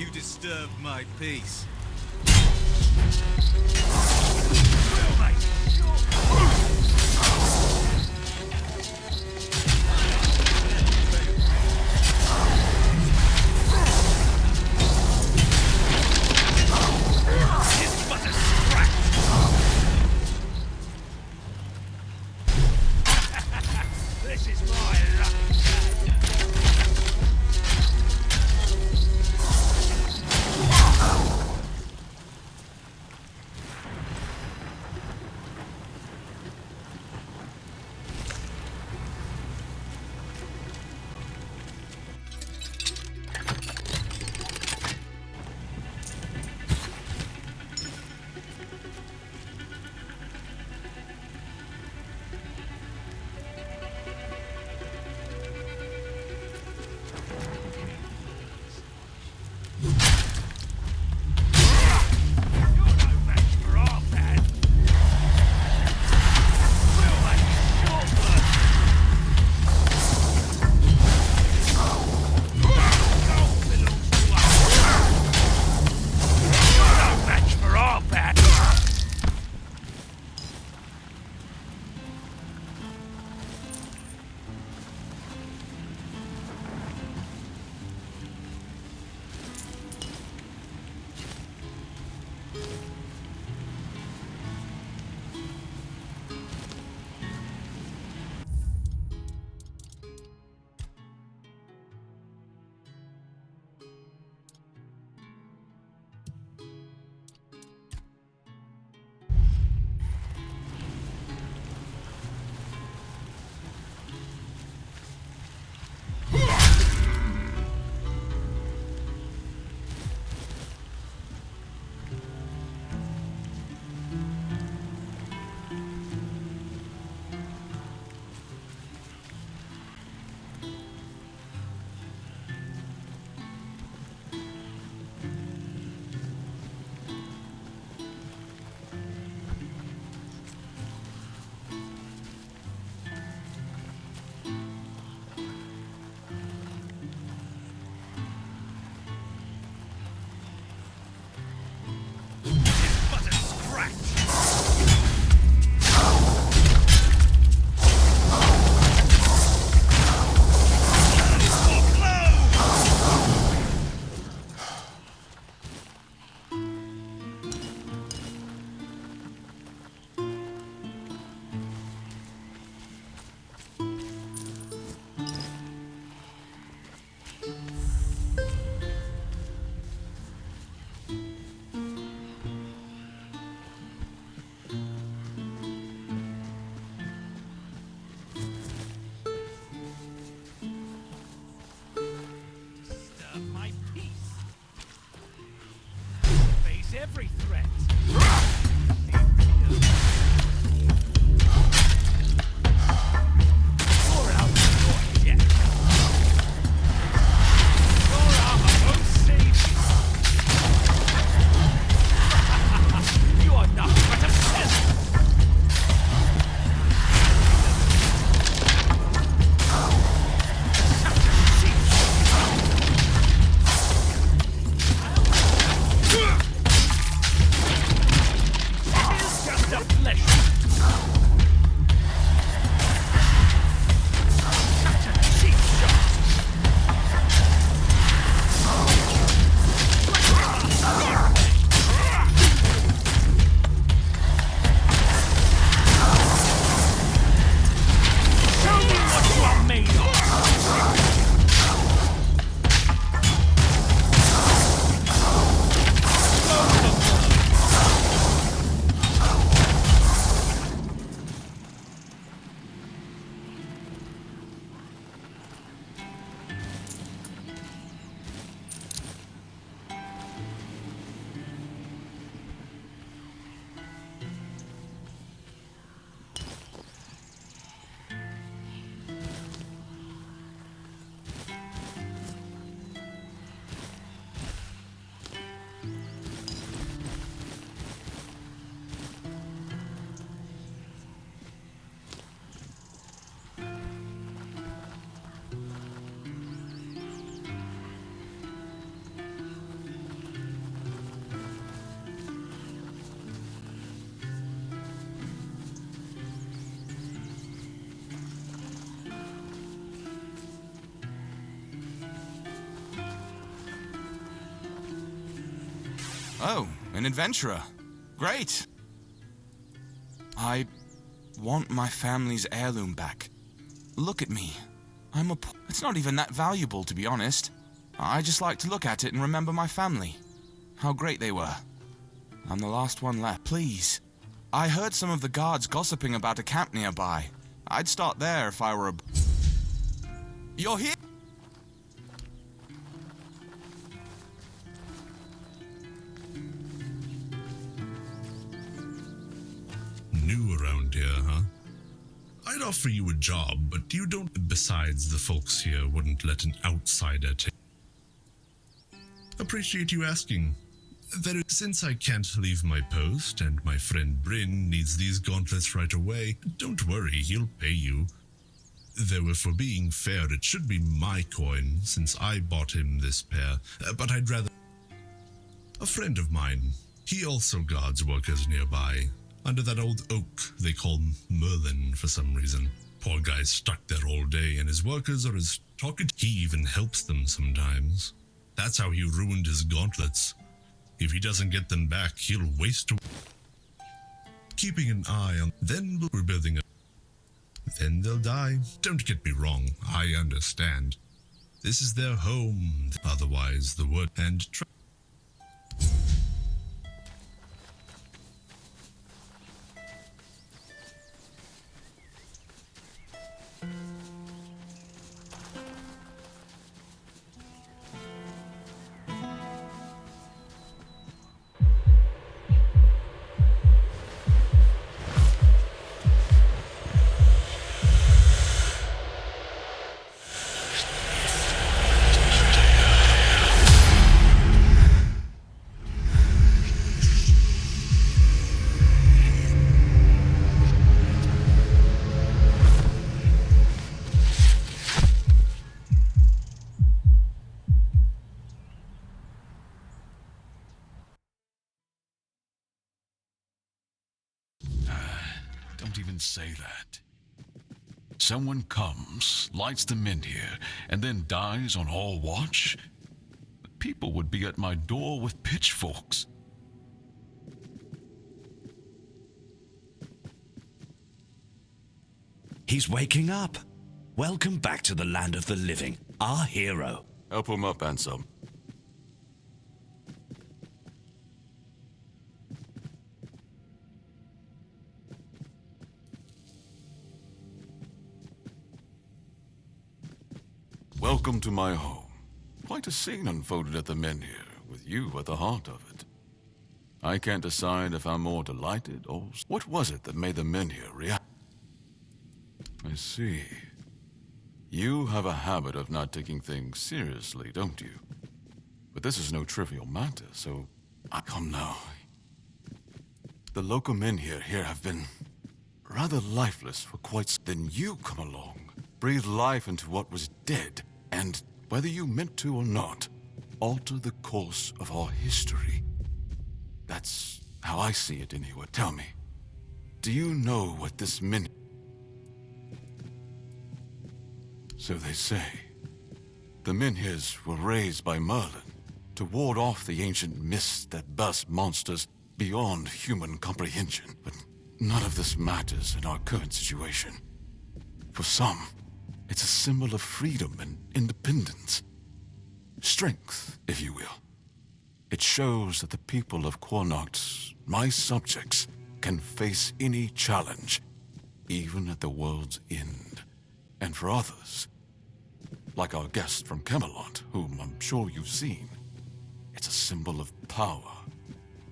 You disturbed my peace. Every threat. Oh, an adventurer. Great. I want my family's heirloom back. Look at me. It's not even that valuable, to be honest. I just like to look at it and remember my family. How great they were. I'm the last one left. Please. I heard some of the guards gossiping about a camp nearby. I'd start there if I were a... You're here? New around here, huh? I'd offer you a job, but you don't... Besides, the folks here wouldn't let an outsider take... Appreciate you asking. Since I can't leave my post, and my friend Bryn needs these gauntlets right away, don't worry, he'll pay you. Though if we're being fair, it should be my coin, since I bought him this pair, but I'd rather... A friend of mine, he also guards workers nearby, under that old oak they call Merlin for some reason. Poor guy's stuck there all day, and his workers are as talkative. He even helps them sometimes. That's how he ruined his gauntlets. If he doesn't get them back, he'll waste away. Keeping an eye on... Then we're building a... Then they'll die. Don't get me wrong, I understand. This is their home. Otherwise, the word... And... Don't even say that. Someone comes, lights them in here, and then dies on all watch? People would be at my door with pitchforks. He's waking up. Welcome back to the land of the living, our hero. Help him up, Ansel. Welcome to my home. Quite a scene unfolded at the men here, with you at the heart of it. I can't decide if I'm more delighted or... What was it that made the men here react? I see. You have a habit of not taking things seriously, don't you? But this is no trivial matter, so... Come now. The local men here have been rather lifeless for quite... Then you come along, breathe life into what was dead, and, whether you meant to or not, alter the course of our history. That's how I see it anyway. Tell me, do you know what this meant? So they say. The Menhirs were raised by Merlin to ward off the ancient mists that burst monsters beyond human comprehension. But none of this matters in our current situation. For some, it's a symbol of freedom and independence. Strength, if you will. It shows that the people of Quornoct, my subjects, can face any challenge, even at the world's end. And for others, like our guest from Camelot, whom I'm sure you've seen, it's a symbol of power.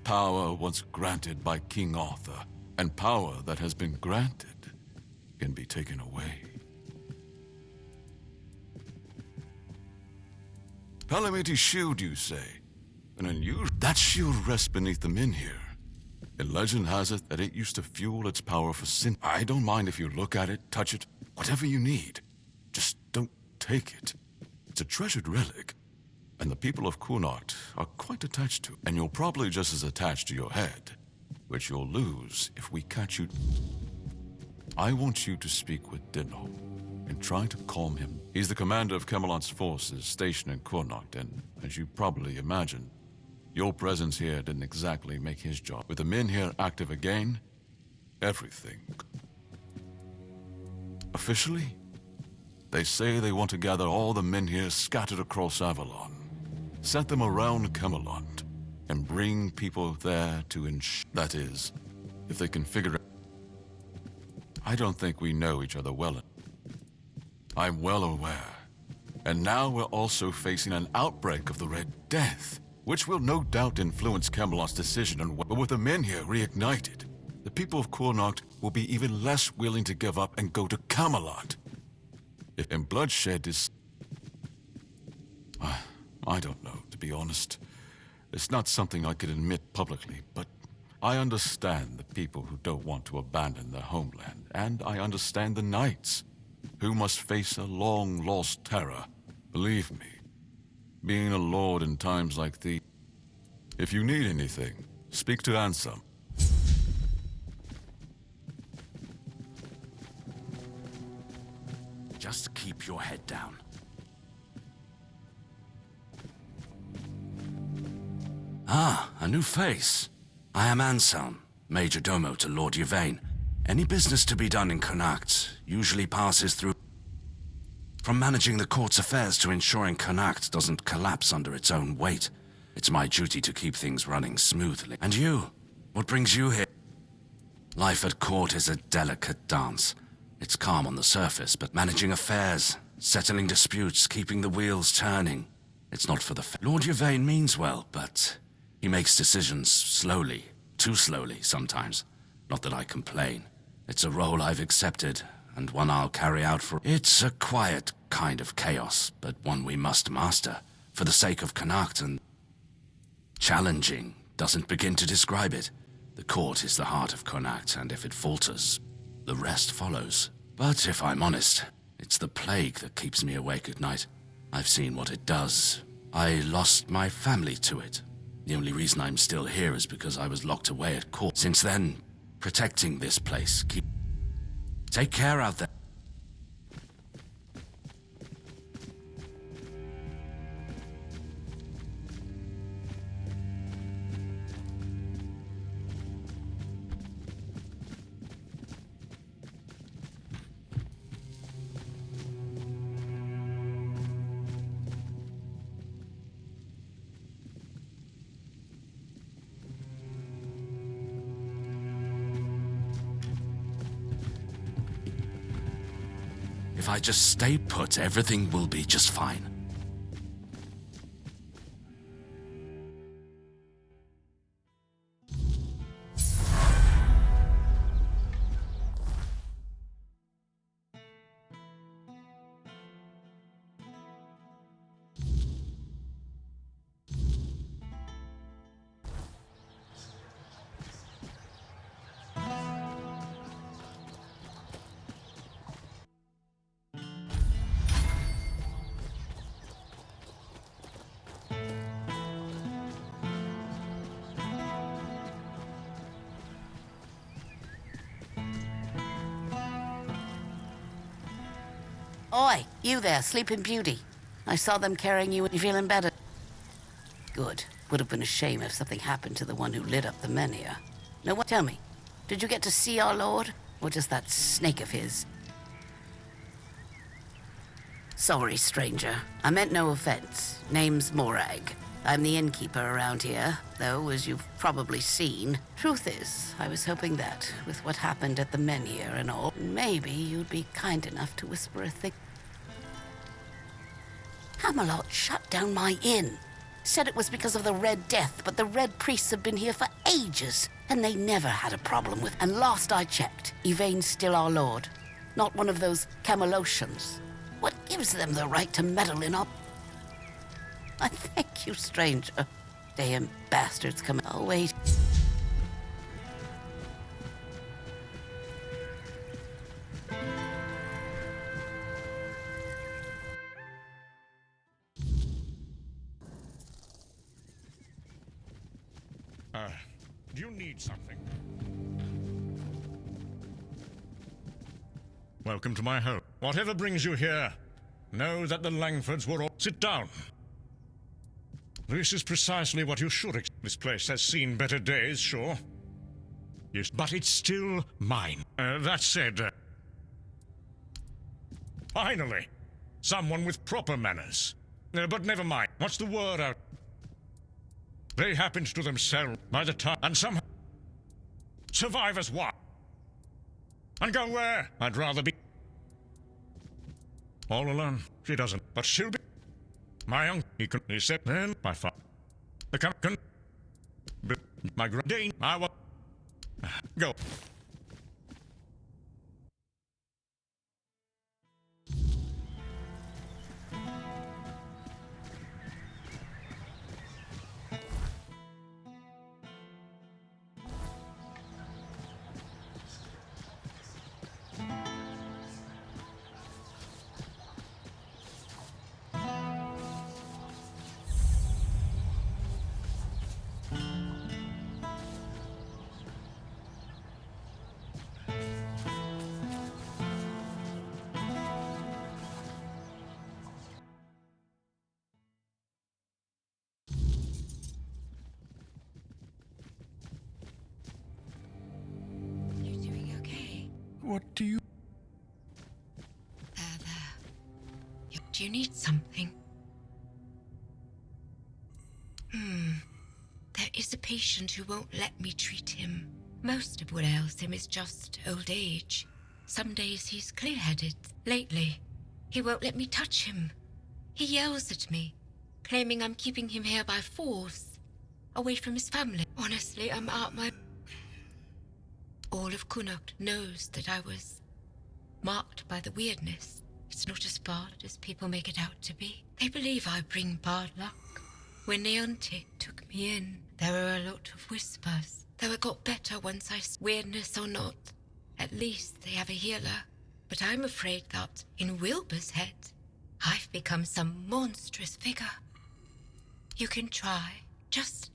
Power once granted by King Arthur, and power that has been granted can be taken away. Palomiti's shield, you say? An unusual... That shield rests beneath the Menhir. And legend has it that it used to fuel its power for sin. I don't mind if you look at it, touch it, whatever you need. Just don't take it. It's a treasured relic, and the people of Quornoct are quite attached to it. And you're probably just as attached to your head, which you'll lose if we catch you. I want you to speak with Dinho and try to calm him. He's the commander of Camelot's forces stationed in Quornoct, and as you probably imagine, Your presence here didn't exactly make his job. With the men here active again, everything. Officially, they say they want to gather all the men here scattered across Avalon, set them around Camelot, and bring people there to that is, if they can figure it. I don't think we know each other well enough. I'm well aware. And now we're also facing an outbreak of the Red Death, which will no doubt influence Camelot's decision on but with the men here reignited, the people of Connacht will be even less willing to give up and go to Camelot. And bloodshed is... I don't know, to be honest. It's not something I could admit publicly, but I understand the people who don't want to abandon their homeland, and I understand the knights who must face a long-lost terror. Believe me, being a lord in times like these... If you need anything, speak to Ansem. Just keep your head down. Ah, a new face. I am Anselm, Major Domo to Lord Yvain. Any business to be done in Connacht usually passes through... From managing the court's affairs to ensuring Connacht doesn't collapse under its own weight. It's my duty to keep things running smoothly. And you? What brings you here? Life at court is a delicate dance. It's calm on the surface, but managing affairs, settling disputes, keeping the wheels turning, it's not for the Lord Yvain means well, but he makes decisions slowly, too slowly sometimes. Not that I complain. It's a role I've accepted, and one I'll carry out for... It's a quiet kind of chaos, but one we must master, for the sake of Connacht, and... Challenging doesn't begin to describe it. The court is the heart of Connacht, and if it falters, the rest follows. But if I'm honest, it's the plague that keeps me awake at night. I've seen what it does. I lost my family to it. The only reason I'm still here is because I was locked away at court. Since then, protecting this place. Take care out there. If I just stay put, everything will be just fine. Oi, you there, Sleeping Beauty. I saw them carrying you and you feeling better. Good. Would have been a shame if something happened to the one who lit up the menhir. Now what? Tell me, did you get to see our lord? Or just that snake of his? Sorry, stranger. I meant no offense. Name's Morag. I'm the innkeeper around here, though, as you've probably seen. Truth is, I was hoping that, with what happened at the menhir and all, maybe you'd be kind enough to whisper a thing. Camelot shut down my inn. Said it was because of the Red Death, but the Red Priests have been here for ages, and they never had a problem with... And last I checked, Yvain's still our lord. Not one of those Camelotians. What gives them the right to meddle in our... I thank you, stranger. Damn bastards come... Oh, wait. Do you need something? Welcome to my home. Whatever brings you here, know that the Langfords were all... Sit down. This is precisely what you should expect. This place has seen better days, sure. Yes, but it's still mine. That said, finally, someone with proper manners. But never mind. What's the word out? They happened to themselves by the time, and somehow survive as what? And go where? I'd rather be all alone. She doesn't, but she'll be my uncle. He said then my father. The can my Dane. I will go. What do you... There. Do you need something? There is a patient who won't let me treat him. Most of what ails him is just old age. Some days he's clear-headed. Lately, he won't let me touch him. He yells at me, claiming I'm keeping him here by force, away from his family. Honestly, I'm out my... All of Connacht knows that I was marked by the weirdness. It's not as bad as people make it out to be. They believe I bring bad luck. When Tainted took me in, there were a lot of whispers. Though it got better once weirdness or not, at least they have a healer. But I'm afraid that in Wilbur's head, I've become some monstrous figure. You can try, just...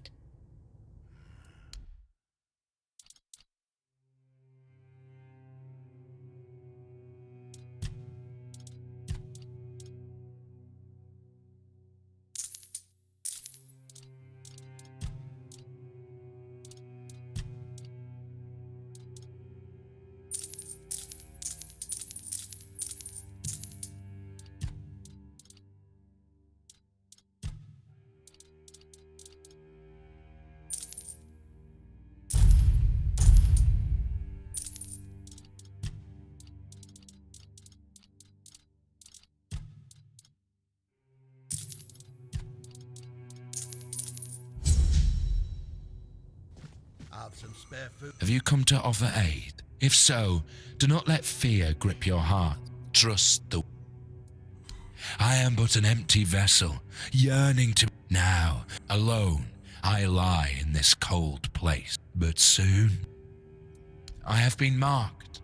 Some spare food. Have you come to offer aid? If so, do not let fear grip your heart. Trust the... I am but an empty vessel, yearning to... Now, alone, I lie in this cold place. But soon, I have been marked.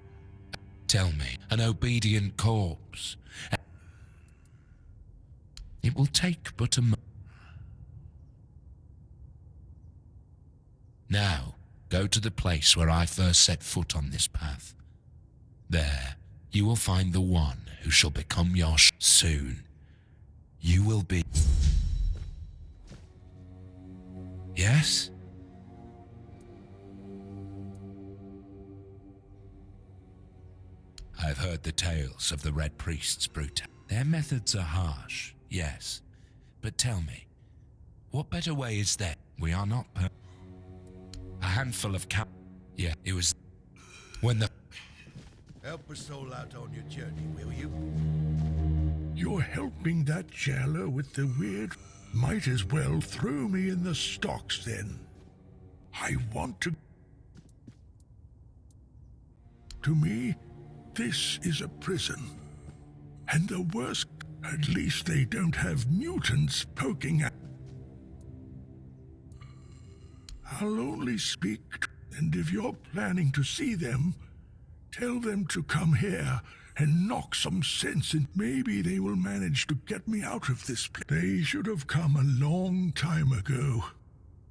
Tell me, an obedient corpse. It will take but a moment. Now, go to the place where I first set foot on this path. There, you will find the one who shall become your soon. You will be... Yes? I've heard the tales of the Red Priest's brutality. Their methods are harsh, yes. But tell me, what better way is there? We are not a handful of Yeah, it was when the... Help us all out on your journey, will you? You're helping that jailer with the weird... Might as well throw me in the stocks then. I want to... To me, this is a prison. And the worst, at least they don't have mutants poking at... I'll only speak, and if you're planning to see them, tell them to come here and knock some sense in. Maybe they will manage to get me out of this place. They should have come a long time ago.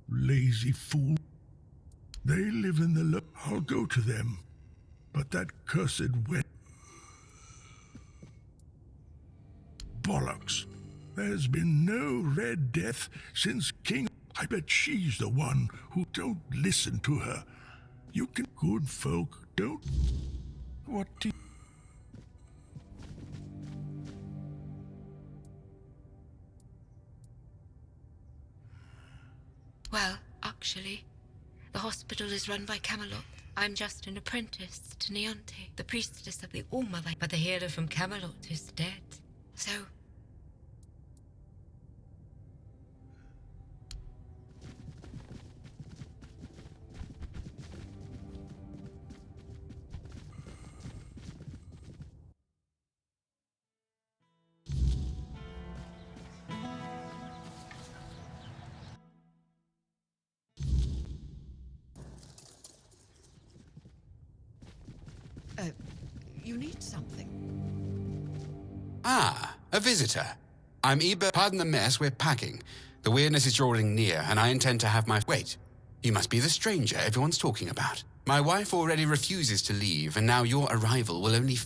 Lazy fool. They live in the I'll go to them. But that cursed wet... Bollocks. There's been no Red Death since King... I bet she's the one who don't listen to her. You can... Good folk don't... What do you... Well, actually, the hospital is run by Camelot. I'm just an apprentice to Neonte, the priestess of the All-Mother. But the hero from Camelot is dead. So... You need something. Ah, a visitor. I'm eager. Pardon the mess, we're packing. The weirdness is drawing near, and I intend to have my... Wait, you must be the stranger everyone's talking about. My wife already refuses to leave, and now your arrival will only...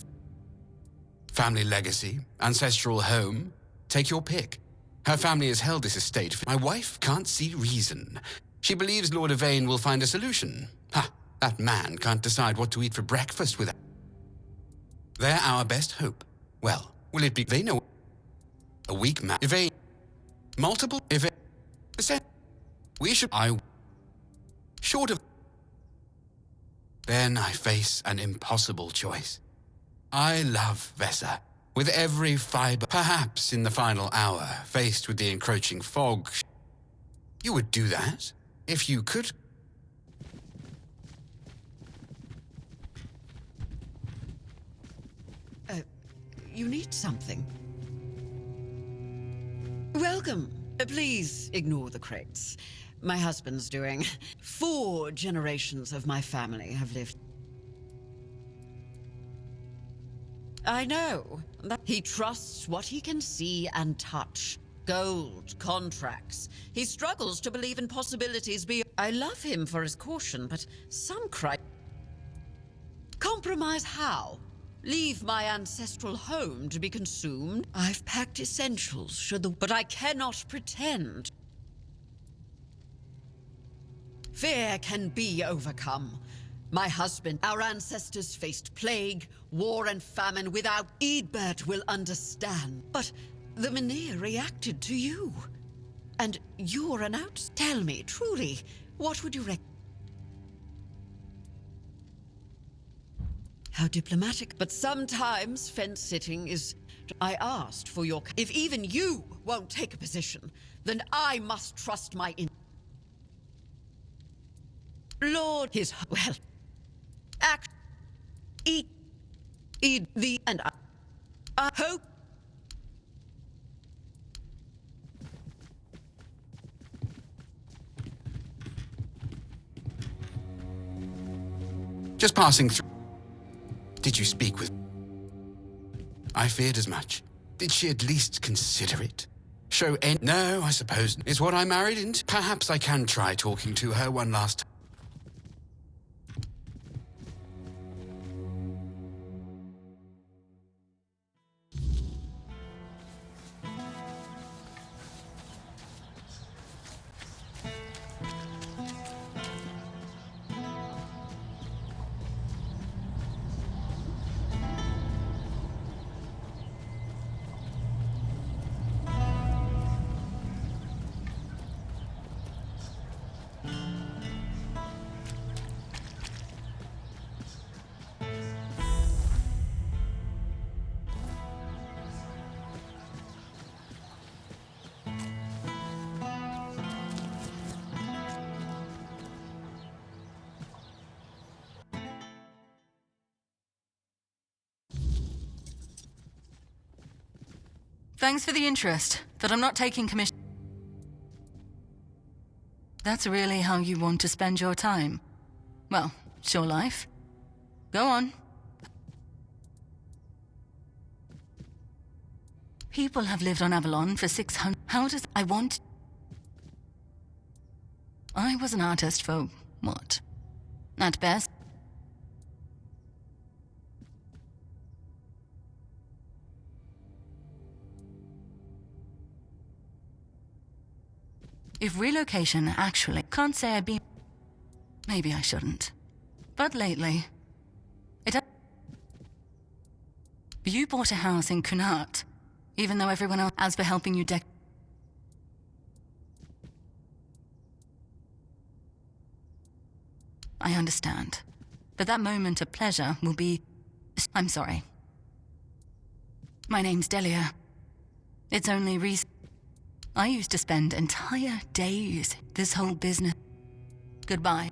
Family legacy, ancestral home, take your pick. Her family has held this estate. My wife can't see reason. She believes Lord Yvain will find a solution. Ha, that man can't decide what to eat for breakfast without... They're our best hope. Well, will it be... They know... A weak man... Yvain... Multiple... Yvain... We should... Short of... Then I face an impossible choice. I love Vesa. With every fiber... Perhaps in the final hour, faced with the encroaching fog... You would do that? If you could... You need something. Welcome. Please ignore the crates. My husband's doing. 4 generations of my family have lived. I know. He trusts what he can see and touch. Gold, contracts. He struggles to believe in possibilities beyond... I love him for his caution, but some Compromise how? Leave my ancestral home to be consumed? I've packed essentials should the... But I cannot pretend. Fear can be overcome. My husband, our ancestors faced plague, war and famine without... Eadbert will understand. But the Menhir reacted to you. And you're an out... Tell me, truly, what would you recommend? How diplomatic. But sometimes fence-sitting is... I asked for your... If even you won't take a position, then I must trust my... Lord, his... Well... Act... Eat... the... And I hope... Just passing through... Did you speak with... I feared as much. Did she at least consider it? Show any... No, I suppose. Is what I married into? Perhaps I can try talking to her one last time. Thanks for the interest, but I'm not taking commission. That's really how you want to spend your time? Well, it's your life. Go on. People have lived on Avalon for 600... How does... I want... I was an artist for... what? At best. If relocation actually... Can't say I'd be... Maybe I shouldn't. But lately... You bought a house in Kunart, even though everyone else... As for helping you I understand. But that moment of pleasure will be... I'm sorry. My name's Delia. It's only reason... I used to spend entire days this whole business. Goodbye.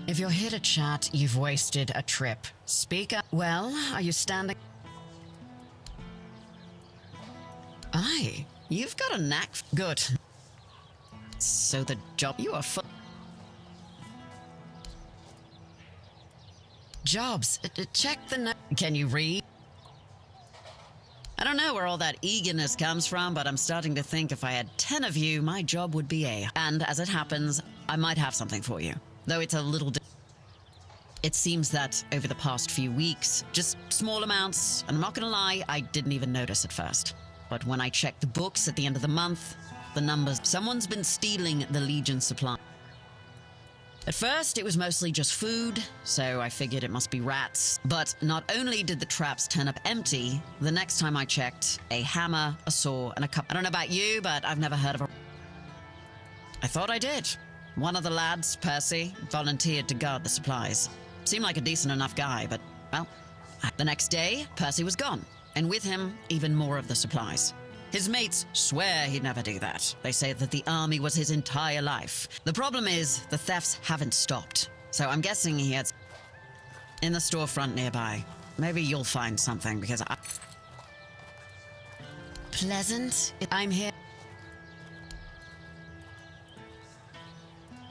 If you're here to chat, you've wasted a trip. Speak up. Well, are you standing? Aye, you've got a knack. Good. So the job you are full. Jobs. Check the note. Can you read? I don't know where all that eagerness comes from, but I'm starting to think if I had 10 of you, my job would be A. And as it happens, I might have something for you. Though it's a little... It seems that over the past few weeks, just small amounts, and I'm not gonna lie, I didn't even notice at first. But when I checked the books at the end of the month, the numbers... Someone's been stealing the Legion supply. At first, it was mostly just food, so I figured it must be rats. But not only did the traps turn up empty, the next time I checked, a hammer, a saw, and a cup... I don't know about you, but I've never heard of a... I thought I did. One of the lads, Percy, volunteered to guard the supplies. Seemed like a decent enough guy, but, well... The next day, Percy was gone, and with him, even more of the supplies. His mates swear he'd never do that. They say that the army was his entire life. The problem is, the thefts haven't stopped. So I'm guessing he had... in the storefront nearby. Maybe you'll find something, because I... Pleasant? I'm here...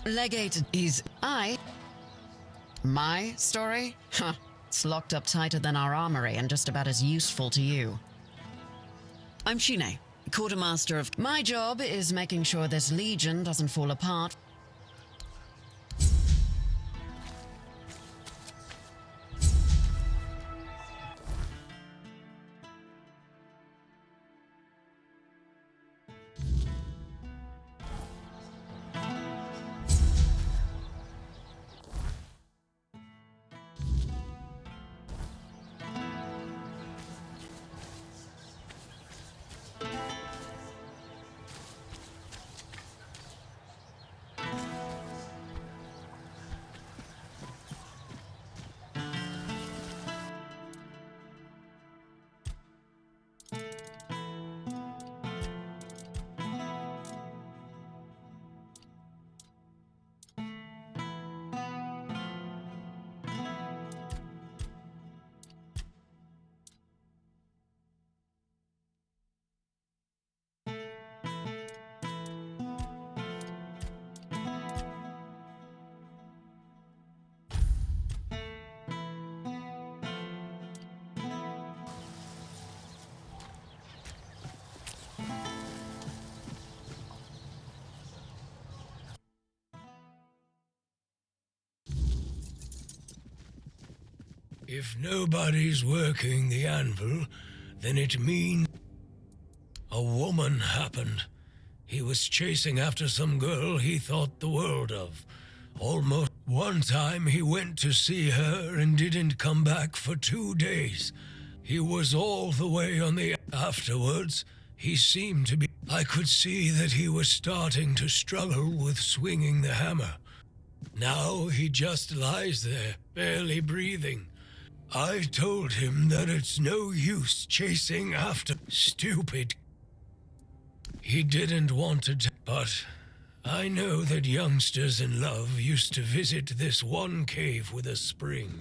Legate is... My story? Huh. It's locked up tighter than our armory and just about as useful to you. I'm Shine, quartermaster of... My job is making sure this legion doesn't fall apart. If nobody's working the anvil, then it means a woman happened. He was chasing after some girl he thought the world of. Almost one time he went to see her and didn't come back for 2 days. He was all the way on the... Afterwards, he seemed to be... I could see that he was starting to struggle with swinging the hammer. Now he just lies there, barely breathing. I told him that it's no use chasing after stupid. He didn't want to, but I know that youngsters in love used to visit this one cave with a spring.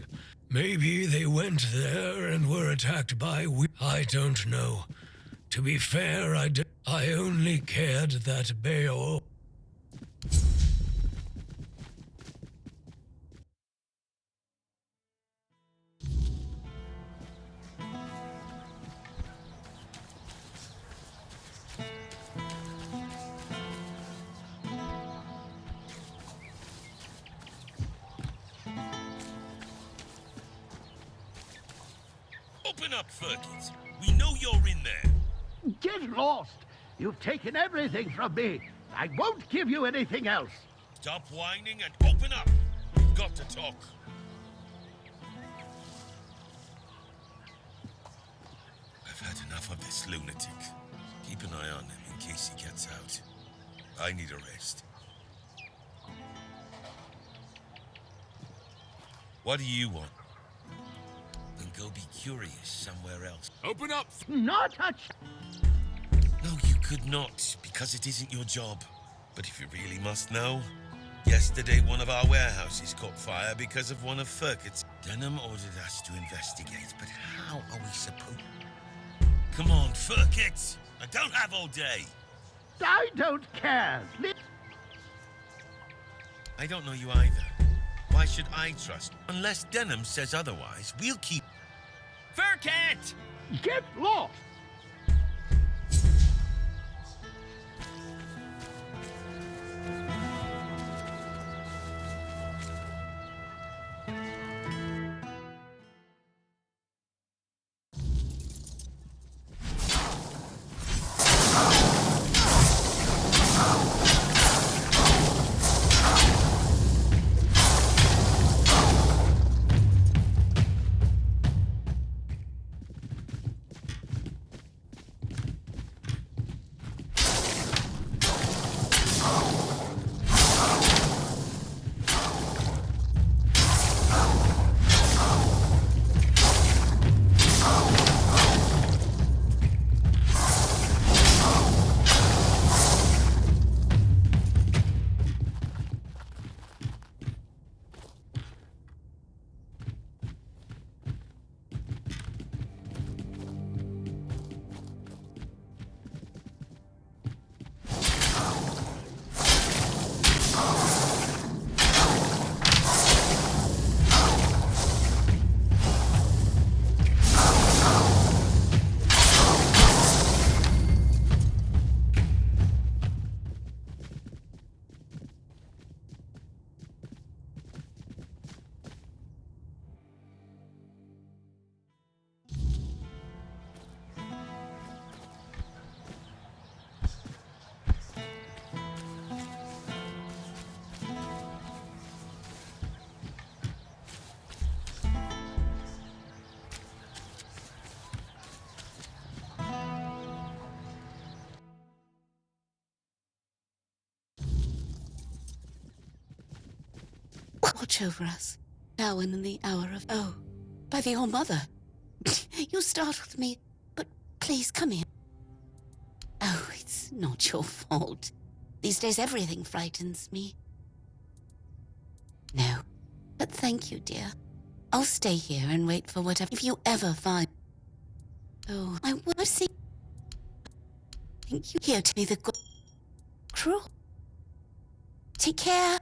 Maybe they went there and were attacked by I don't know. To be fair, I only cared that Beor... Open up, Ferkit. We know you're in there. Get lost! You've taken everything from me. I won't give you anything else. Stop whining and open up. We've got to talk. I've had enough of this lunatic. Keep an eye on him in case he gets out. I need a rest. What do you want? Then go be curious somewhere else. Open up! Not touch! No, you could not, because it isn't your job. But if you really must know, yesterday one of our warehouses caught fire because of one of Ferkit's. Denham ordered us to investigate, but how are we supposed... Come on, Ferkit! I don't have all day! I don't care! I don't know you either. Why should I trust? Unless Denham says otherwise, we'll keep... Ferkit! Get lost! Watch over us, now and in the hour of... Oh, by the All-Mother. You startled me, but please come here. Oh, it's not your fault. These days everything frightens me. No, but thank you, dear. I'll stay here and wait for whatever... If you ever find... Oh, I will see... Thank you here to be the good... Cruel. Take care.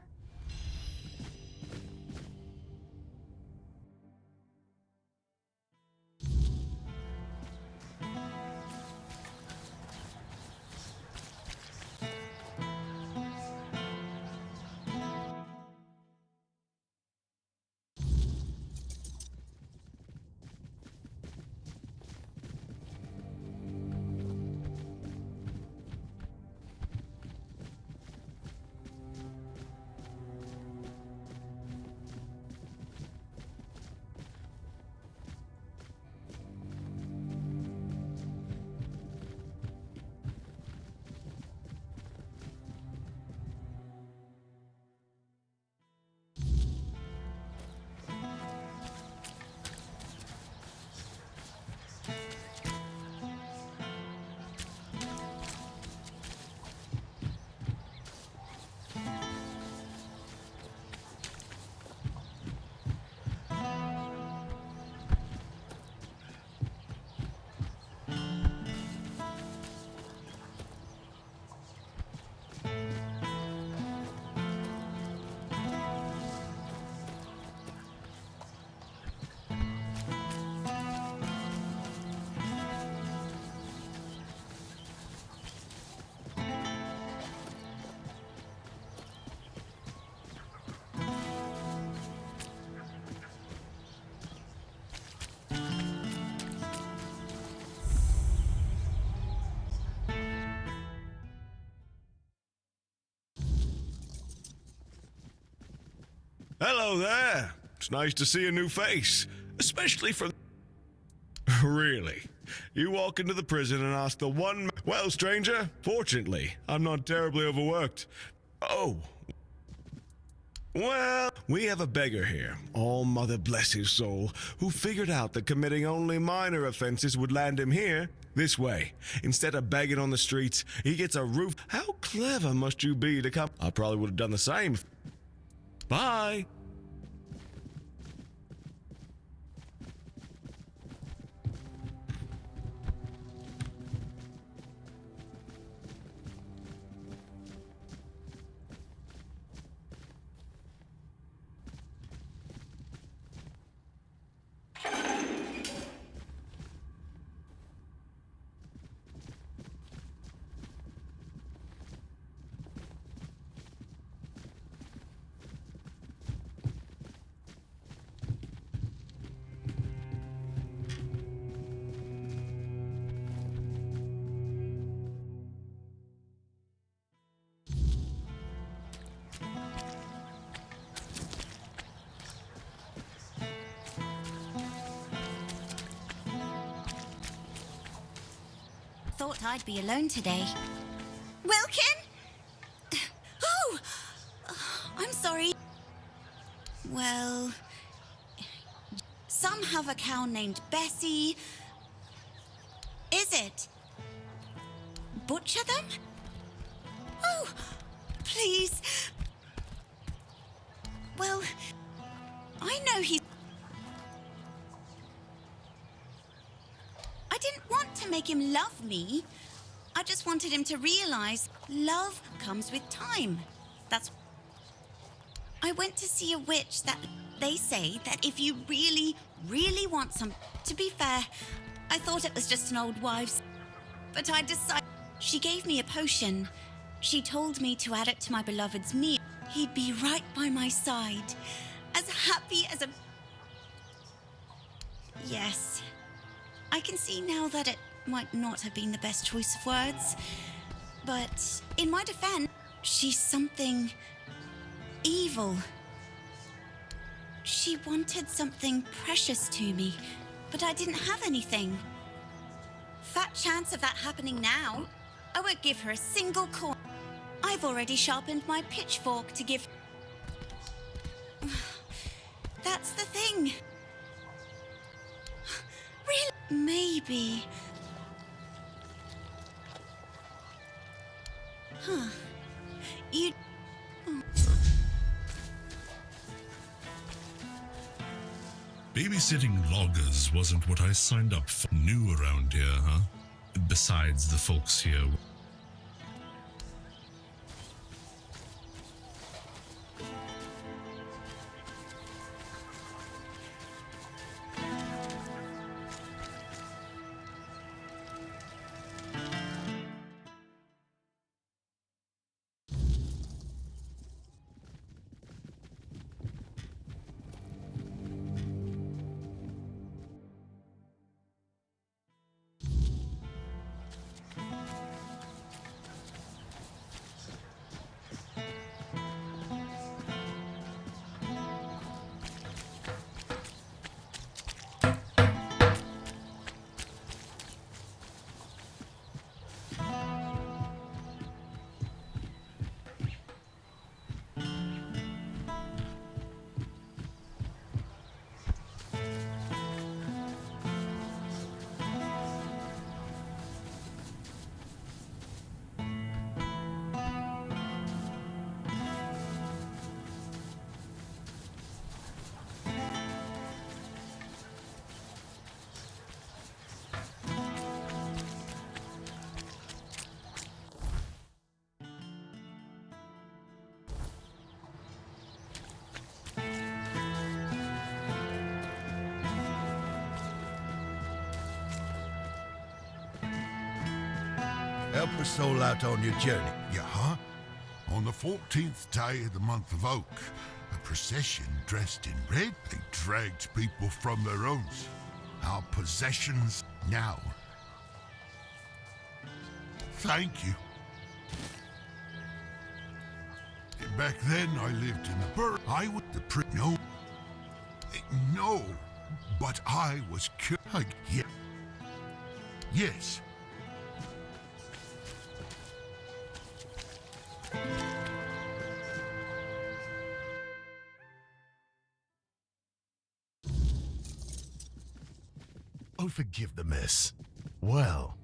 Hello there. It's nice to see a new face, especially from... Really? You walk into the prison and ask the one... Well, stranger, fortunately, I'm not terribly overworked. Oh. Well, we have a beggar here, all mother bless his soul, who figured out that committing only minor offenses would land him here, this way. Instead of begging on the streets, he gets a roof. How clever must you be to come... I probably would have done the same. Bye. Thought I'd be alone today. Wilkin? Oh! I'm sorry. Well... Some have a cow named Bessie. Is it? Butcher them? Oh, please. Well, I know he... I didn't want to make him love me. I just wanted him to realize love comes with time. That's... I went to see a witch that... They say that if you really, really want some... To be fair, I thought it was just an old wives'... But I decided... She gave me a potion. She told me to add it to my beloved's meal. He'd be right by my side. As happy as a... Yes. I can see now that it might not have been the best choice of words. But in my defense, she's something... evil. She wanted something precious to me, but I didn't have anything. Fat chance of that happening now. I won't give her a single coin. I've already sharpened my pitchfork to give... That's the thing. Really? Maybe. Huh. You... Babysitting loggers wasn't what I signed up for. New around here, huh? Besides the folks here. Help a soul out on your journey. Yeah? On the 14th day of the month of Oak, a procession dressed in red, they dragged people from their homes. Our possessions now. Thank you. Back then, I lived in the burg. I would no. No, but I was yeah. Yes. Oh, forgive the mess. Well.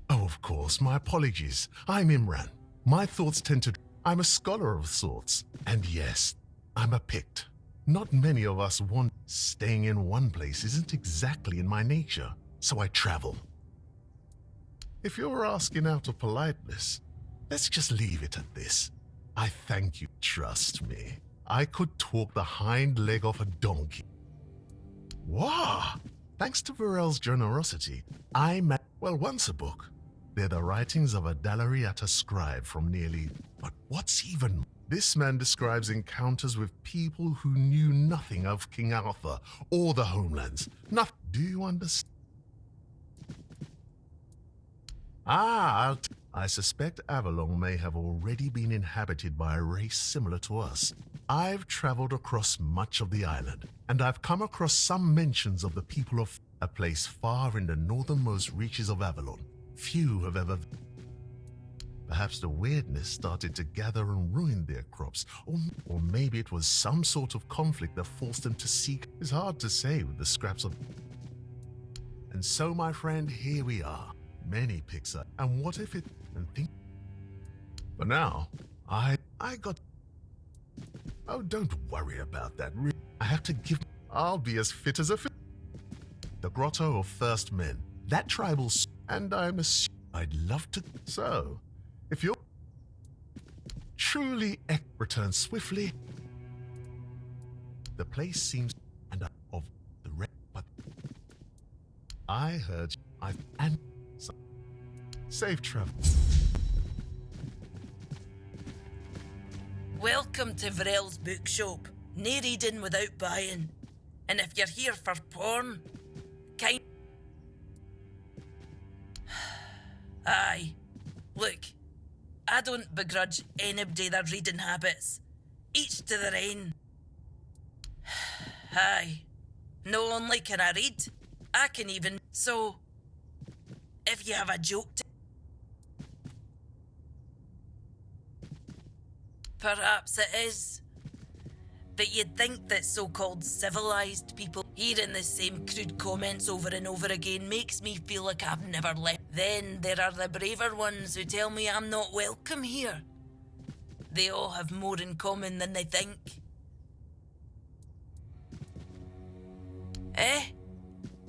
Oh, of course, my apologies. I'm Imran. My thoughts tend to... I'm a scholar of sorts. And yes, I'm a Pict. Not many of us want... Staying in one place isn't exactly in my nature, so I travel. If you're asking out of politeness, let's just leave it at this. I thank you. Trust me. I could talk the hind leg off a donkey. Wow! Thanks to Varel's generosity, once a book. They're the writings of a Dalariata scribe from nearly... But what's even... This man describes encounters with people who knew nothing of King Arthur or the homelands. Nothing. Do you understand? I suspect Avalon may have already been inhabited by a race similar to us. I've traveled across much of the island, and I've come across some mentions of the people of a place far in the northernmost reaches of Avalon. Few have ever... Perhaps the weirdness started to gather and ruin their crops, or maybe it was some sort of conflict that forced them to seek. It's hard to say with the scraps of... And so, my friend, here we are. Many Pixar. And what if it... And think... But now, I got... Oh, don't worry about that. I have to give... I'll be as fit as a fit. The Grotto of First Men. That tribal... And I'm I'd love to... So, if you're... Truly return swiftly... The place seems... And of the red... But... I heard... And... Safe travel. Welcome to Varel's bookshop. No reading without buying. And if you're here for porn, Aye. Look, I don't begrudge anybody their reading habits. Each to their own. Aye. Not only can I read, I can even... So, if you have a joke to... Perhaps it is. But you'd think that so-called civilized people hearing the same crude comments over and over again makes me feel like I've never left. Then there are the braver ones who tell me I'm not welcome here. They all have more in common than they think.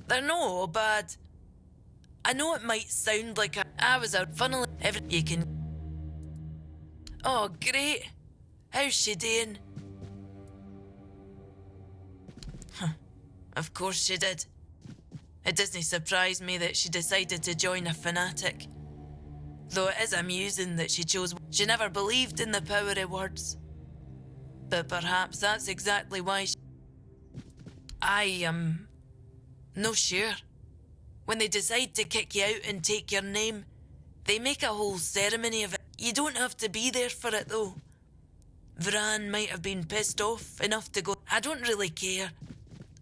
They're not all bad. I know it might sound like I was out funneling everything you can... Oh, great. How's she doing? Of course she did. It doesn't surprise me that she decided to join a fanatic. Though it is amusing that she chose... She never believed in the power of words. But perhaps that's exactly why I am... no sure. When they decide to kick you out and take your name, they make a whole ceremony of it. You don't have to be there for it, though. Vran might have been pissed off enough to go, I don't really care.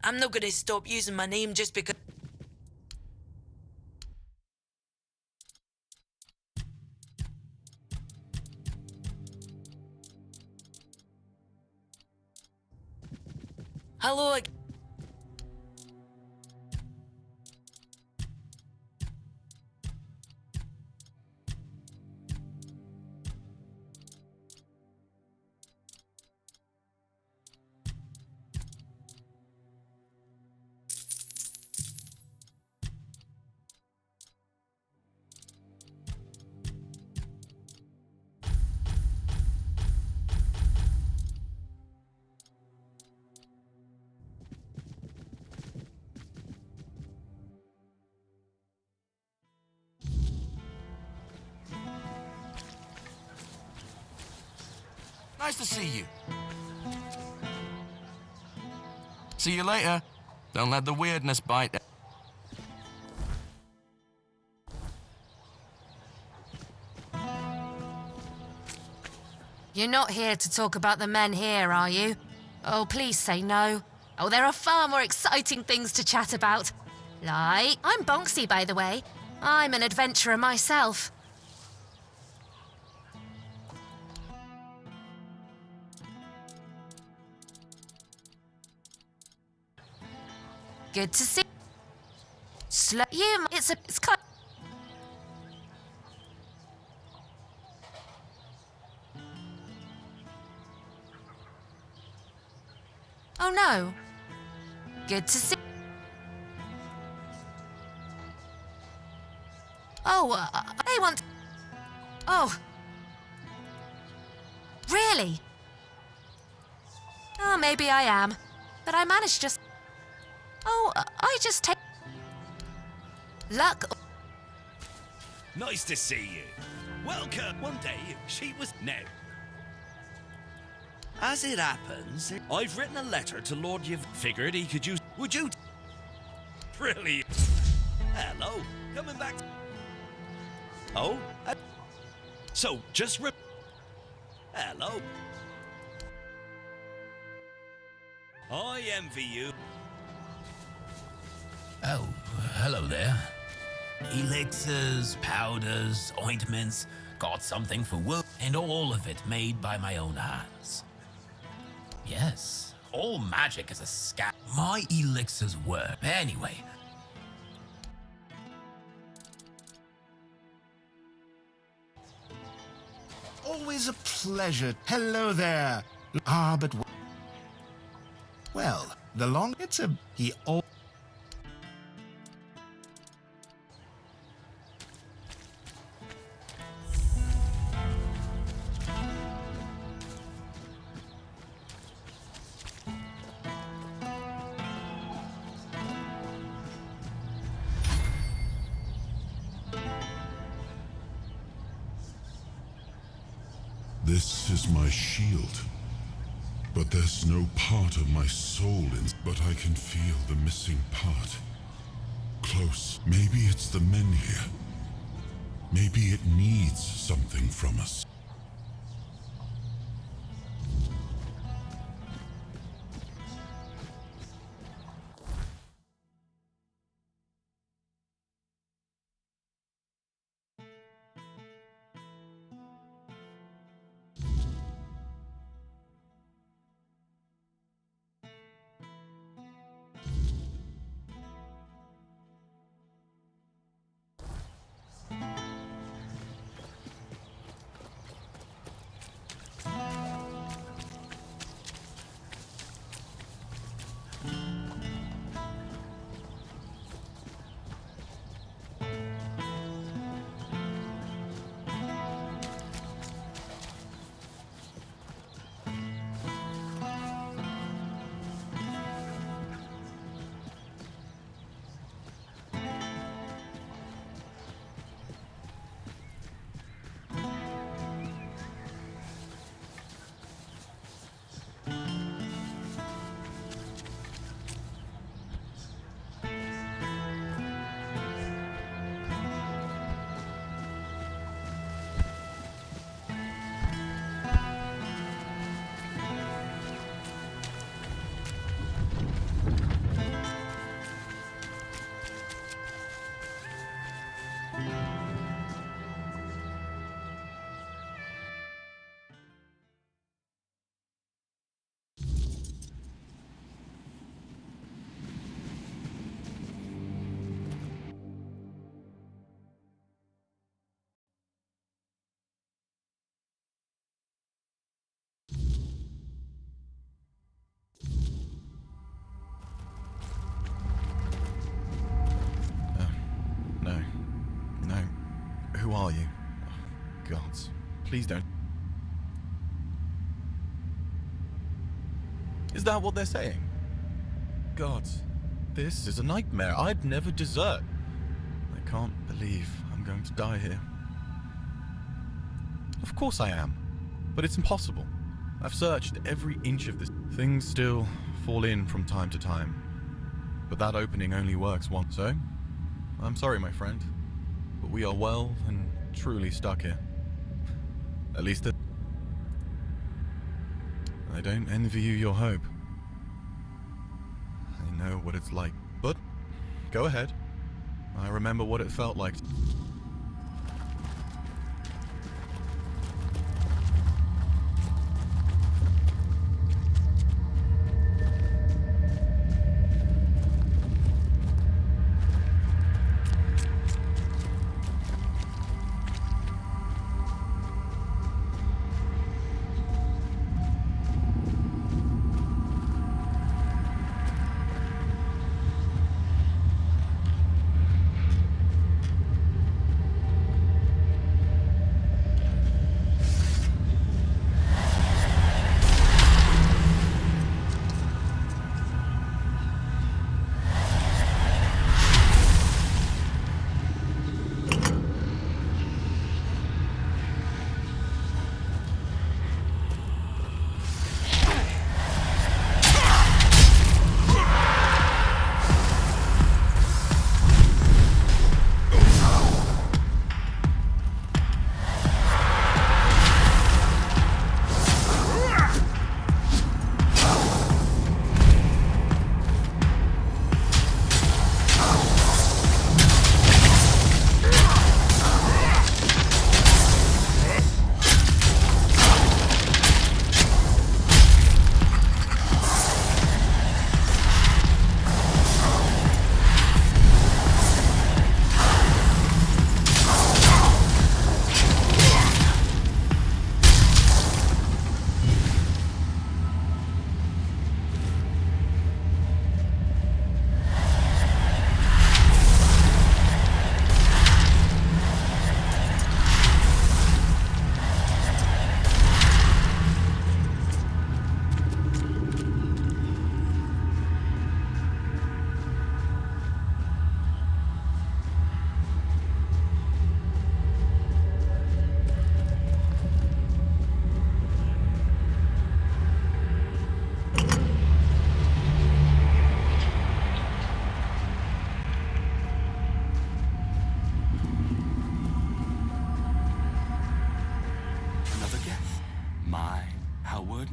I'm not going to stop using my name just because... Hello again. Nice to see you. See you later. Don't let the weirdness bite. You're not here to talk about the men here, are you? Oh, please say no. Oh, there are far more exciting things to chat about. Like, I'm Bonksy, by the way. I'm an adventurer myself. Good to see you. It's kind. Oh no. Good to see. Oh, they want. Oh. Really? Oh, maybe I am. But I managed just. Oh, I just take. Luck. Nice to see you. Welcome. One day she was no. As it happens, I've written a letter to Lord You've figured he could use. Would you? Brilliant. Hello. Coming back. Oh. So just hello. I envy you. Oh, hello there. Elixirs, powders, ointments, got something for wound, and all of it made by my own hands. Yes, all magic is a scam. My elixirs work. Anyway. Always a pleasure. Hello there. Ah, but... Well, the long... It's a... He all... This is my shield, but there's no part of my soul in. But I can feel the missing part. Close. Maybe it's the men here. Maybe it needs something from us. Who are you? Oh, gods. Please don't. Is that what they're saying? Gods. This is a nightmare. I'd never desert. I can't believe I'm going to die here. Of course I am. But it's impossible. I've searched every inch of this. Things still fall in from time to time. But that opening only works once. So, I'm sorry, my friend. But we are well and truly stuck here. At least I don't envy you your hope. I know what it's like, but go ahead. I remember what it felt like.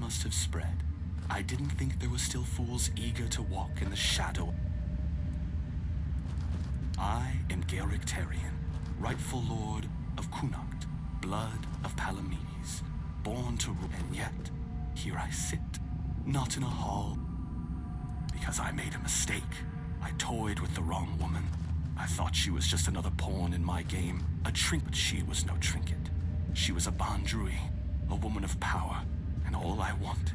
must have spread. I didn't think there were still fools eager to walk in the shadow. I am Gaelic Tarian, rightful lord of Connacht, blood of Palamedes, born to rule, and yet here I sit, not in a hall, because I made a mistake. I toyed with the wrong woman. I thought she was just another pawn in my game, a trinket, but she was no trinket. She was a Bandrui, a woman of power, and all I want.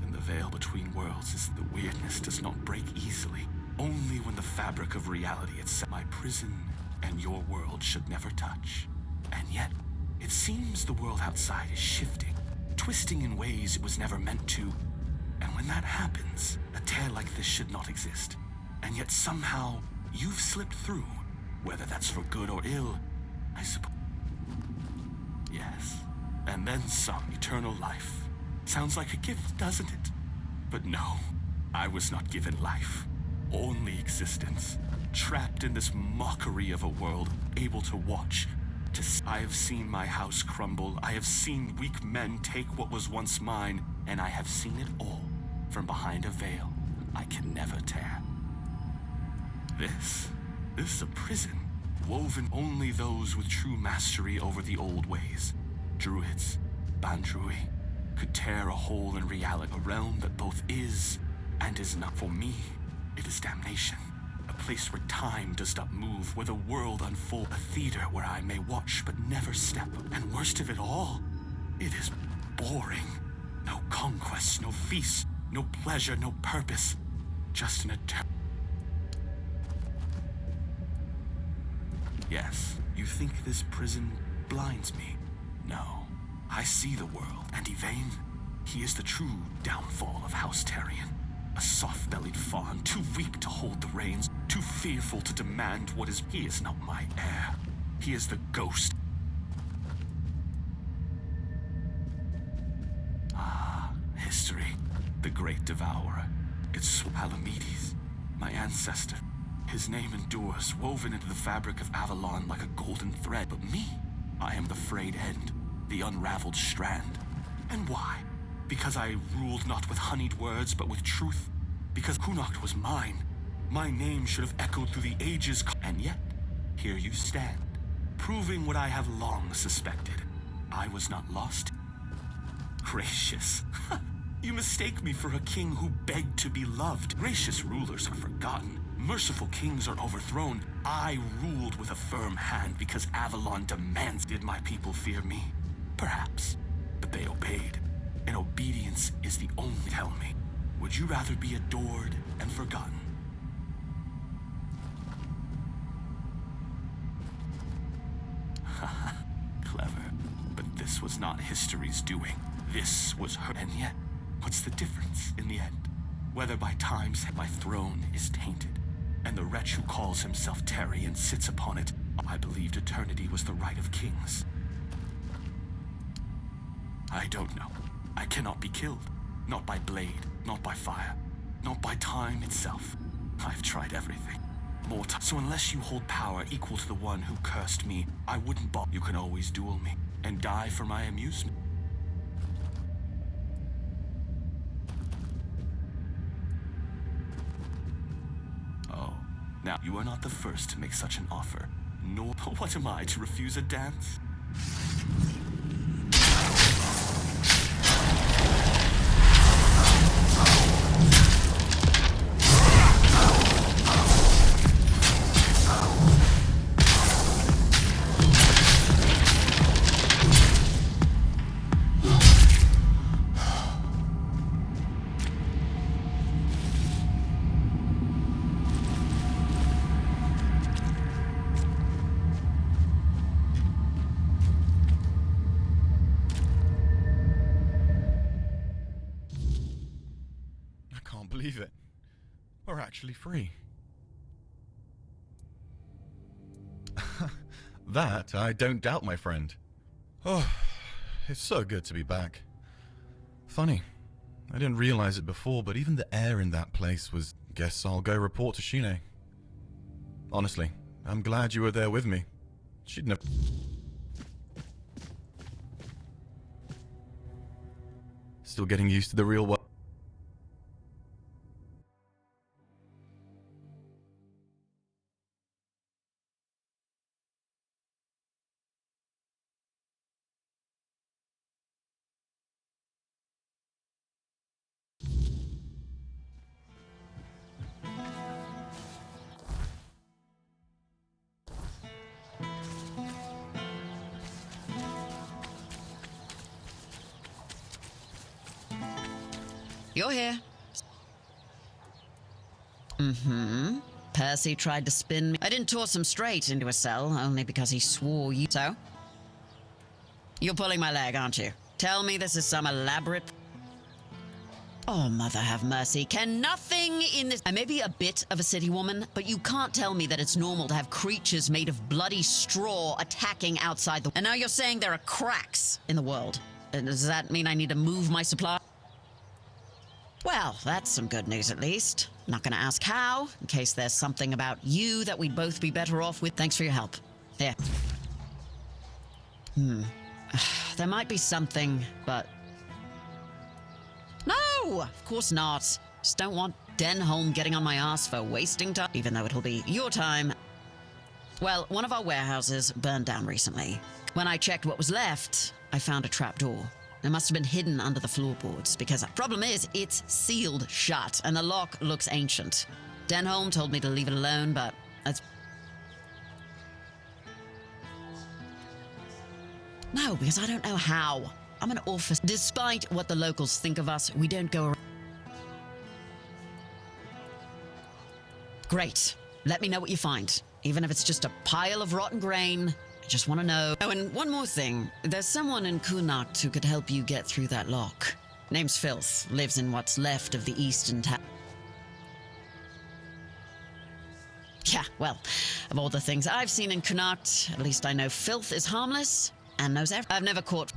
In the veil between worlds is the weirdness does not break easily, only when the fabric of reality itself. My prison and your world should never touch. And yet, it seems the world outside is shifting, twisting in ways it was never meant to. And when that happens, a tale like this should not exist. And yet somehow, you've slipped through, whether that's for good or ill, I suppose. Yes, and then some. Eternal life. Sounds like a gift, doesn't it? But no, I was not given life, only existence. Trapped in this mockery of a world, able to watch. I have seen my house crumble, I have seen weak men take what was once mine, and I have seen it all from behind a veil I can never tear. This is a prison, woven only those with true mastery over the old ways. Druids, Bandrui, could tear a hole in reality, a realm that both is and is not. For me, it is damnation. A place where time does not move, where the world unfolds, a theater where I may watch but never step. And worst of it all, it is boring. No conquest, no feast, no pleasure, no purpose. Just an eternal. Yes, you think this prison blinds me? No, I see the world, and Yvain, he is the true downfall of House Tarian. A soft-bellied fawn, too weak to hold the reins, too fearful to demand what is. He is not my heir. He is the ghost. Ah, history. The great devourer. It's Palamedes, my ancestor. His name endures, woven into the fabric of Avalon like a golden thread. But me, I am the frayed end, the unraveled strand. And why? Because I ruled not with honeyed words, but with truth. Because Kunakt was mine. My name should have echoed through the ages. And yet, here you stand, proving what I have long suspected. I was not lost. Gracious. You mistake me for a king who begged to be loved. Gracious rulers are forgotten. Merciful kings are overthrown. I ruled with a firm hand because Avalon demands. Did my people fear me? Perhaps. But they obeyed. And obedience is the only. Tell me, would you rather be adored and forgotten? Clever. But this was not history's doing. This was her. And yet, what's the difference in the end? Whether by times my throne is tainted, and the wretch who calls himself Terry and sits upon it, I believed eternity was the right of kings. I don't know. I cannot be killed. Not by blade, not by fire, not by time itself. I've tried everything. More time. So unless you hold power equal to the one who cursed me, I wouldn't bother. You can always duel me and die for my amusement. Oh, now you are not the first to make such an offer. Nor what am I to refuse a dance? Believe it. We're actually free. That I don't doubt, my friend. Oh, it's so good to be back. Funny, I didn't realize it before, but even the air in that place was... Guess I'll go report to Shine. Honestly, I'm glad you were there with me. She'd never... Still getting used to the real world. You're here. Percy tried to spin me. I didn't toss him straight into a cell, only because he swore you... So? You're pulling my leg, aren't you? Tell me this is some elaborate... Oh, mother have mercy. Can nothing in this... I may be a bit of a city woman, but you can't tell me that it's normal to have creatures made of bloody straw attacking outside the... And now you're saying there are cracks in the world. Does that mean I need to move my supply? Well, that's some good news at least. Not gonna ask how, in case there's something about you that we'd both be better off with. Thanks for your help. Here. There might be something, but... No! Of course not. Just don't want Denholm getting on my ass for wasting time, even though it'll be your time. Well, one of our warehouses burned down recently. When I checked what was left, I found a trapdoor. It must have been hidden under the floorboards, because the problem is, it's sealed shut, and the lock looks ancient. Denholm told me to leave it alone, but that's... No, because I don't know how. I'm an orphan. Despite what the locals think of us, we don't go around... Great. Let me know what you find. Even if it's just a pile of rotten grain... Just want to know. Oh, and one more thing. There's someone in Kunakt who could help you get through that lock. Name's Filth. Lives in what's left of the eastern town. Yeah, well, of all the things I've seen in Kunakt, at least I know Filth is harmless and knows everything. I've never caught...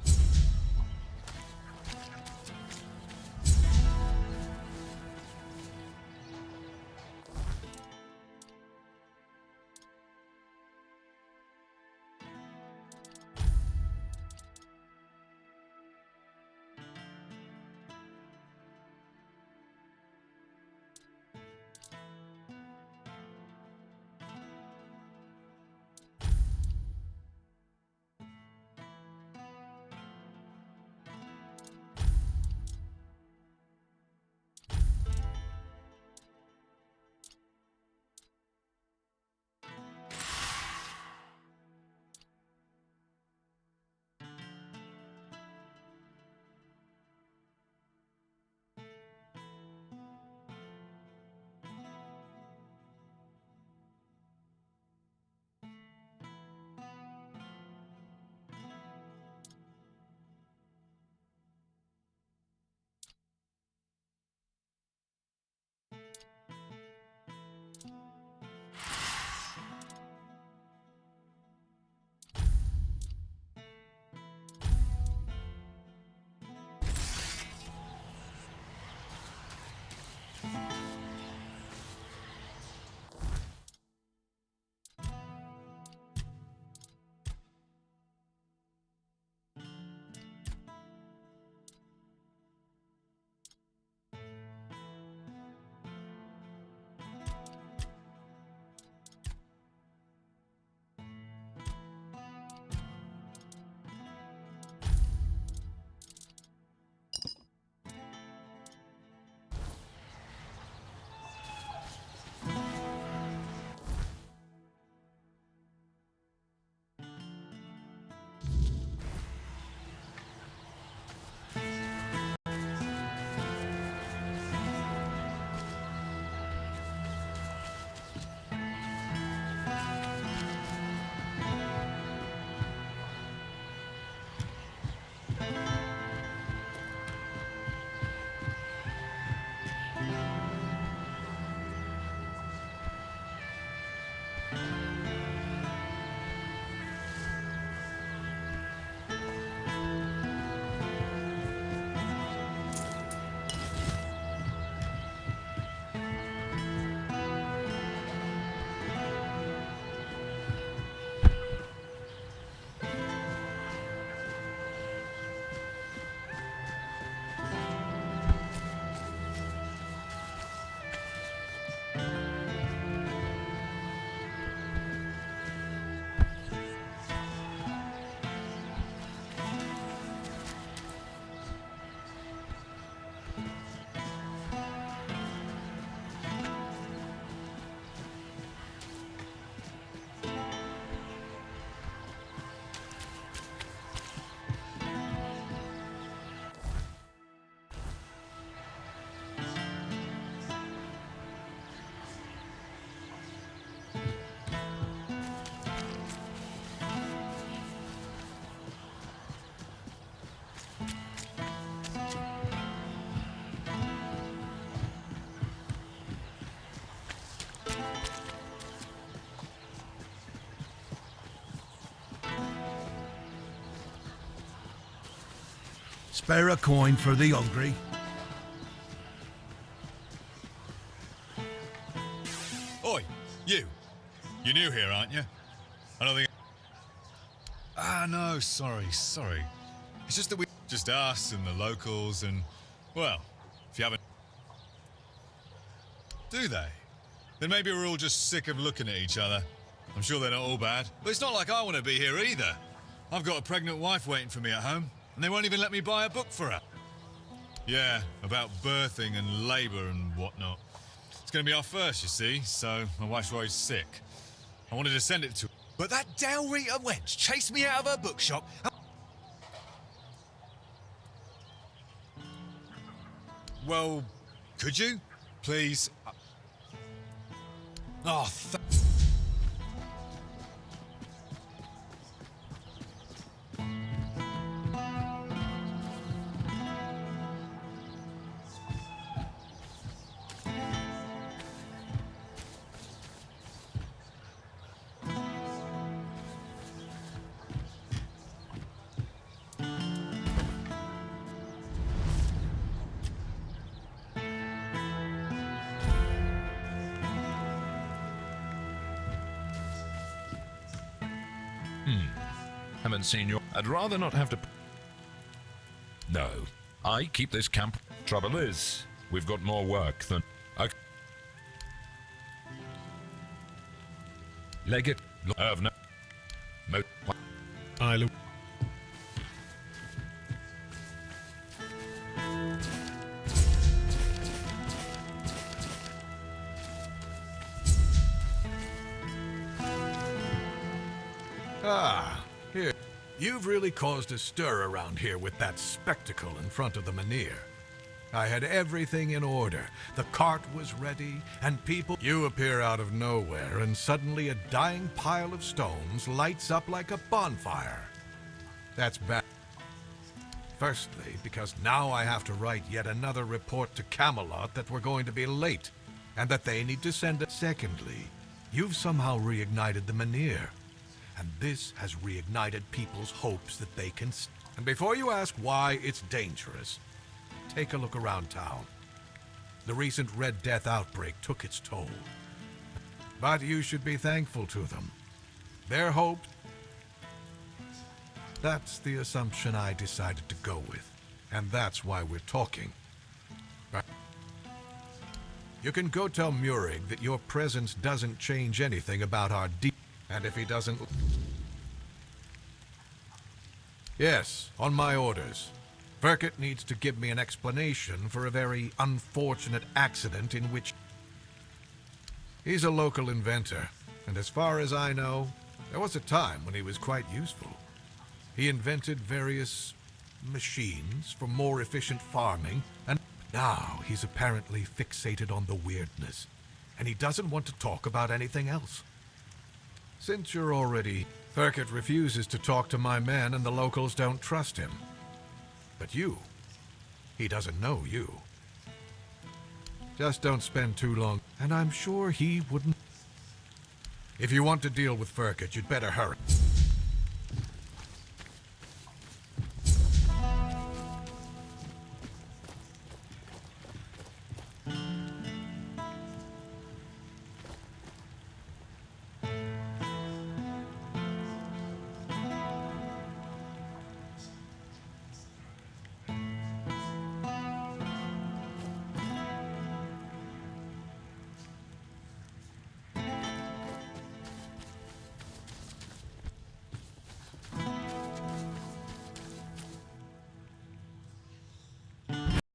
Spare a coin for the hungry. Oi, you. You're new here, aren't you? I don't think... Ah, no, sorry. It's just that we... Just us and the locals and... Well, if you haven't... Do they? Then maybe we're all just sick of looking at each other. I'm sure they're not all bad. But it's not like I want to be here either. I've got a pregnant wife waiting for me at home, and they won't even let me buy a book for her. Yeah, about birthing and labour and whatnot. It's going to be our first, you see, so my wife's worried sick. I wanted to send it to her. But that Dalrita wench chased me out of her bookshop. Well, could you? Please? Oh, Haven't seen you. I'd rather not have to... No, I keep this camp. Trouble is, we've got more work than... Leg it. Have no... I... Ah, here. You've really caused a stir around here with that spectacle in front of the Menhir. I had everything in order. The cart was ready, and people... You appear out of nowhere, and suddenly a dying pile of stones lights up like a bonfire. That's bad. Firstly, because now I have to write yet another report to Camelot that we're going to be late, and that they need to send it. Secondly, you've somehow reignited the Menhir. And this has reignited people's hopes that they can... And before you ask why it's dangerous, take a look around town. The recent Red Death outbreak took its toll. But you should be thankful to them. Their hopes... That's the assumption I decided to go with. And that's why we're talking. Right. You can go tell Murig that your presence doesn't change anything about our deal. And if he doesn't... Yes, on my orders. Burkett needs to give me an explanation for a very unfortunate accident in which... He's a local inventor, and as far as I know, there was a time when he was quite useful. He invented various machines for more efficient farming, and now he's apparently fixated on the weirdness, and he doesn't want to talk about anything else. Since you're already... Burkett refuses to talk to my men and the locals don't trust him. But you... He doesn't know you. Just don't spend too long, and I'm sure he wouldn't... If you want to deal with Burkett, you'd better hurry.